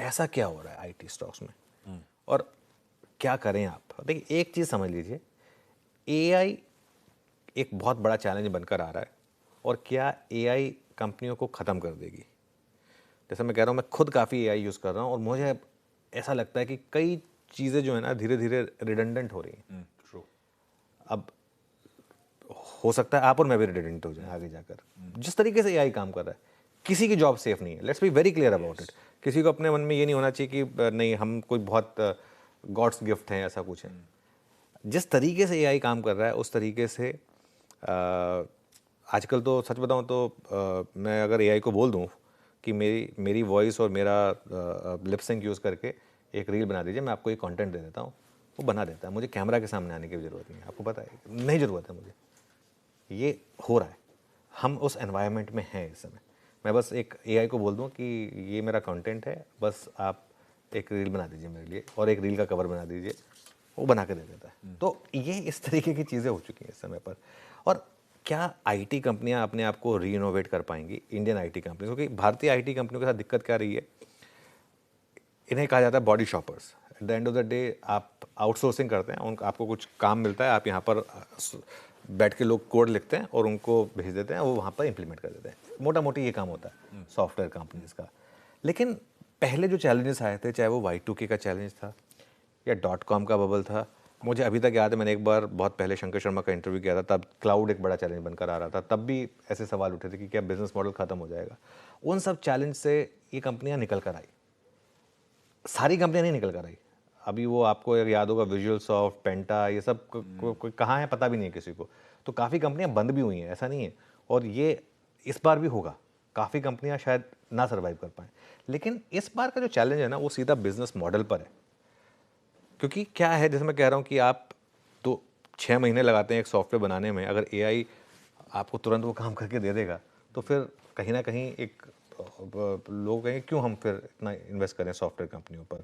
ऐसा क्या हो रहा है आईटी स्टॉक्स में और क्या करें आप। देखिए एक चीज़ समझ लीजिए, एआई एक बहुत बड़ा चैलेंज बनकर आ रहा है और क्या एआई कंपनियों को ख़त्म कर देगी। जैसे मैं कह रहा हूँ, मैं खुद काफ़ी एआई यूज़ कर रहा हूँ और मुझे ऐसा लगता है कि कई चीज़ें जो है ना धीरे धीरे रिडंडेंट हो रही हैं। अब हो सकता है आप और मैं भी रिडंडेंट हो जाए आगे जाकर। जिस तरीके से एआई काम कर रहा है, किसी की जॉब सेफ नहीं है। Let's be very clear about it. किसी को अपने मन में ये नहीं होना चाहिए कि नहीं हम कोई बहुत गॉड्स गिफ्ट हैं, ऐसा कुछ है। जिस तरीके से एआई काम कर रहा है उस तरीके से आजकल तो सच बताऊं तो मैं अगर एआई को बोल दूं कि मेरी वॉइस और मेरा लिप सिंक यूज़ करके एक रील बना दीजिए, मैं आपको एक कंटेंट दे देता हूं, वो बना देता है। मुझे कैमरा के सामने आने की भी ज़रूरत नहीं है, आपको पता है, नहीं ज़रूरत है मुझे। ये हो रहा है, हम उस एनवायरनमेंट में हैं इस समय। मैं बस एक एआई को बोल दूं कि ये मेरा कंटेंट है, बस आप एक रील बना दीजिए मेरे लिए और एक रील का कवर बना दीजिए, वो बना के दे देता है। तो ये इस तरीके की चीज़ें हो चुकी हैं इस समय पर। और क्या आईटी कंपनियां अपने आप को रीइनोवेट कर पाएंगी, इंडियन आईटी कंपनी? क्योंकि भारतीय आईटी कंपनियों के साथ दिक्कत क्या रही है, इन्हें कहा जाता है body shoppers. At the end of the day आप आउटसोर्सिंग करते हैं, उन आपको कुछ काम मिलता है, आप यहाँ पर बैठ के लोग कोड लिखते हैं और उनको भेज देते हैं, वो वहाँ पर इंप्लीमेंट कर देते हैं। मोटा मोटी ये काम होता है सॉफ्टवेयर कंपनीज का। लेकिन पहले जो चैलेंजेस आए थे, चाहे वो Y2K का चैलेंज था या .com का बबल था, मुझे अभी तक याद है, मैंने एक बार बहुत पहले शंकर शर्मा का इंटरव्यू किया था, तब क्लाउड एक बड़ा चैलेंज बनकर आ रहा था। तब भी ऐसे सवाल उठे थे कि क्या बिजनेस मॉडल खत्म हो जाएगा। उन सब चैलेंज से ये कंपनियां निकल कर आई। सारी कंपनियां नहीं निकल कर आई। अभी वो आपको अगर याद होगा, विजुअल सॉफ्ट, पेंटा, ये सब कोई कहाँ है पता भी नहीं है किसी को। तो काफ़ी कंपनियां बंद भी हुई हैं, ऐसा नहीं है। और ये इस बार भी होगा, काफ़ी कंपनियां शायद ना सर्वाइव कर पाएँ। लेकिन इस बार का जो चैलेंज है ना, वो सीधा बिजनेस मॉडल पर है। क्योंकि क्या है, जैसे मैं कह रहा हूँ कि आप तो 6 महीने लगाते हैं एक सॉफ्टवेयर बनाने में, अगर एआई आपको तुरंत वो काम करके दे देगा तो फिर कहीं ना कहीं एक लोग कहेंगे क्यों हम फिर इतना इन्वेस्ट करें सॉफ्टवेयर कंपनियों पर।